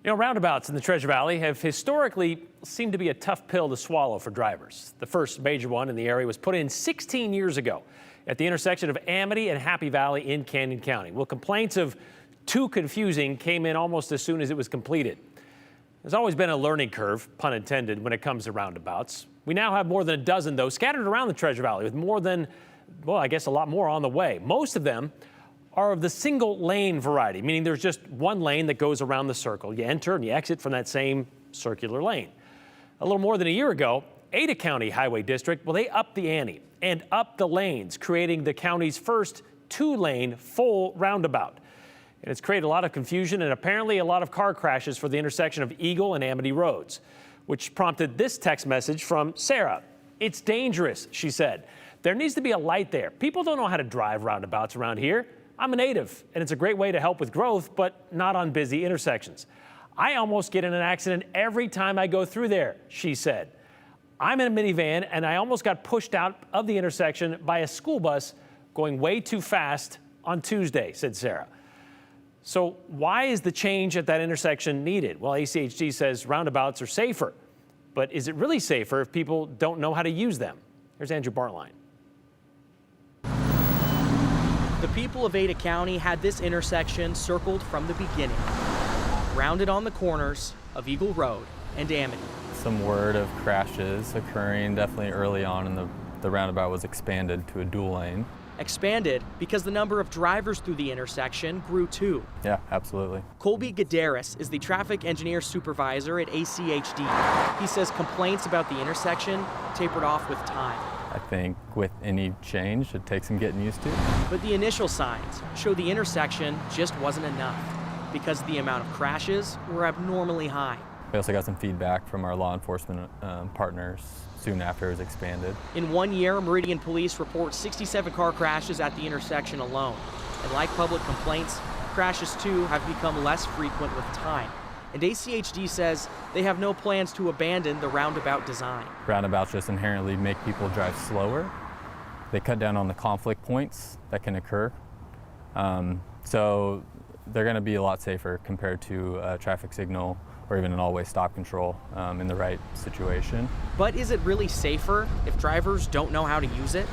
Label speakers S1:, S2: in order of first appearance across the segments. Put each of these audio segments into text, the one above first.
S1: You know, roundabouts in the Treasure Valley have historically seemed to be a tough pill to swallow for drivers. The first major one in the area was put in 16 years ago at the intersection of Amity and Happy Valley in Canyon County. Well, complaints of too confusing came in almost as soon as it was completed. There's always been a learning curve, pun intended, when it comes to roundabouts. We now have more than a dozen, though, scattered around the Treasure Valley with more than, well, I guess a lot more on the way. Most of them are of the single lane variety, meaning there's just one lane that goes around the circle. You enter and you exit from that same circular lane. A little more than a year ago, Ada County Highway District, well, they upped the ante and upped the lanes, creating the county's first two-lane full roundabout. And it's created a lot of confusion and apparently a lot of car crashes for the intersection of Eagle and Amity roads, which prompted this text message from Sarah. "It's dangerous," she said. "There needs to be a light there. People don't know how to drive roundabouts around here. I'm a native, and it's a great way to help with growth, but not on busy intersections. I almost get in an accident every time I go through there," she said. "I'm in a minivan, and I almost got pushed out of the intersection by a school bus going way too fast on Tuesday," said Sarah. So why is the change at that intersection needed? Well, ACHD says roundabouts are safer, but is it really safer if people don't know how to use them? Here's Andrew Bartline.
S2: The people of Ada County had this intersection circled from the beginning, rounded on the corners of Eagle Road and Amity.
S3: Some word of crashes occurring definitely early on, and the roundabout was expanded to a dual lane.
S2: Expanded because the number of drivers through the intersection grew too.
S3: Yeah, absolutely.
S2: Colby Gadaris is the traffic engineer supervisor at ACHD. He says complaints about the intersection tapered off with time.
S3: I think with any change, it takes some getting used to.
S2: But the initial signs show the intersection just wasn't enough because the amount of crashes were abnormally high.
S3: We also got some feedback from our law enforcement partners soon after it was expanded.
S2: In 1 year, Meridian Police report 67 car crashes at the intersection alone. And like public complaints, crashes too have become less frequent with time. And ACHD says they have no plans to abandon the roundabout design.
S3: Roundabouts just inherently make people drive slower. They cut down on the conflict points that can occur. So they're going to be a lot safer compared to a traffic signal or even an all-way stop control in the right situation.
S2: But is it really safer if drivers don't know how to use it?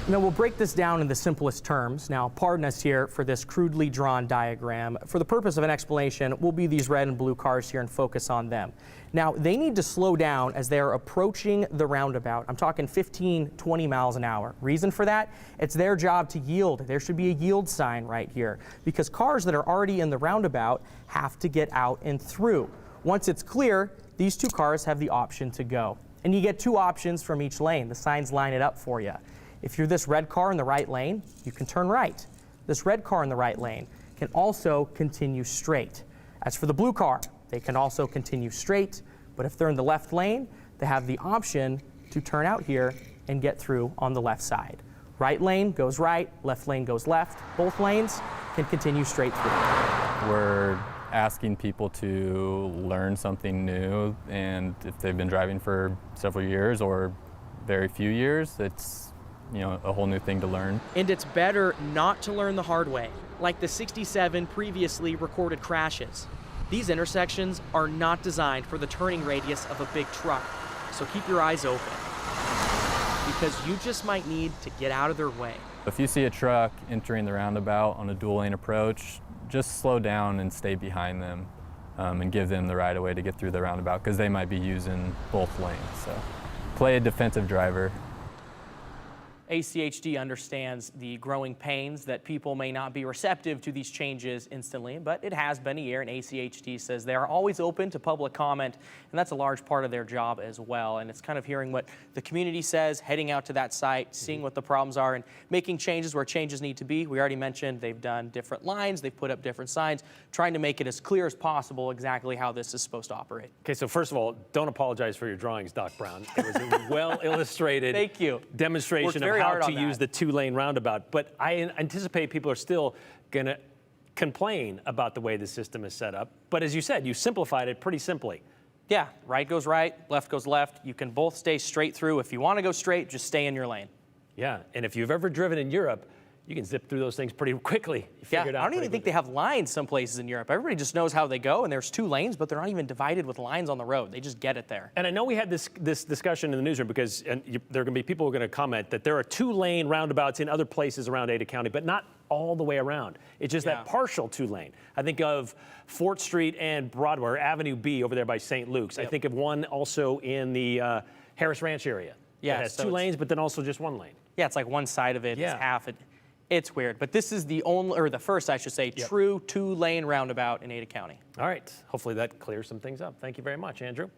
S4: Now, we'll break this down in the simplest terms. Now, pardon us here for this crudely drawn diagram. For the purpose of an explanation, we'll be these red and blue cars here and focus on them. Now, they need to slow down as they are approaching the roundabout. I'm talking 15, 20 miles an hour. Reason for that? It's their job to yield. There should be a yield sign right here because cars that are already in the roundabout have to get out and through. Once it's clear, these two cars have the option to go. And you get two options from each lane. The signs line it up for you. If you're this red car in the right lane, you can turn right. This red car in the right lane can also continue straight. As for the blue car, they can also continue straight, but if they're in the left lane, they have the option to turn out here and get through on the left side. Right lane goes right, left lane goes left. Both lanes can continue straight through.
S3: We're asking people to learn something new, and if they've been driving for several years or very few years, it's a whole new thing to learn.
S2: And it's better not to learn the hard way, like the 67 previously recorded crashes. These intersections are not designed for the turning radius of a big truck, so keep your eyes open, because you just might need to get out of their way.
S3: If you see a truck entering the roundabout on a dual lane approach, just slow down and stay behind them and give them the right of way to get through the roundabout, because they might be using both lanes. So play a defensive driver.
S2: ACHD understands the growing pains that people may not be receptive to these changes instantly, but it has been a year, and ACHD says they are always open to public comment, and that's a large part of their job as well. And it's kind of hearing what the community says, heading out to that site, seeing what the problems are, and making changes where changes need to be. We already mentioned they've done different lines, they've put up different signs, trying to make it as clear as possible exactly how this is supposed to operate.
S1: Okay, so first of all, don't apologize for your drawings, Doc Brown. It was a well-illustrated
S2: Thank you.
S1: demonstration of how to use the two-lane roundabout. But I anticipate people are still going to complain about the way the system is set up. But as you said, you simplified it pretty simply.
S2: Yeah, right goes right, left goes left. You can both stay straight through. If you want to go straight, just stay in your lane.
S1: Yeah, and if you've ever driven in Europe, You can zip through those things pretty quickly. You
S2: Yeah,
S1: figure it out
S2: I don't even
S1: pretty
S2: think
S1: quickly.
S2: they have lines some places in Europe. Everybody just knows how they go, and there's 2 lanes, but they're not even divided with lines on the road. They just get it there.
S1: And I know we had this discussion in the newsroom because there are going to be people who are going to comment that there are 2-lane roundabouts in other places around Ada County, but not all the way around. It's just that partial 2-lane. I think of Fort Street and Broadway, or Avenue B over there by St. Luke's. I think of one also in the Harris Ranch area.
S2: Yeah,
S1: It has
S2: so
S1: 2
S2: it's-
S1: lanes, but then also just 1 lane.
S2: Yeah, it's like one side of it,
S1: Yeah.
S2: it's half it. It's weird, but this is the only, or the first, I should say, true 2-lane roundabout in Ada County.
S1: All right. Hopefully that clears some things up. Thank you very much, Andrew.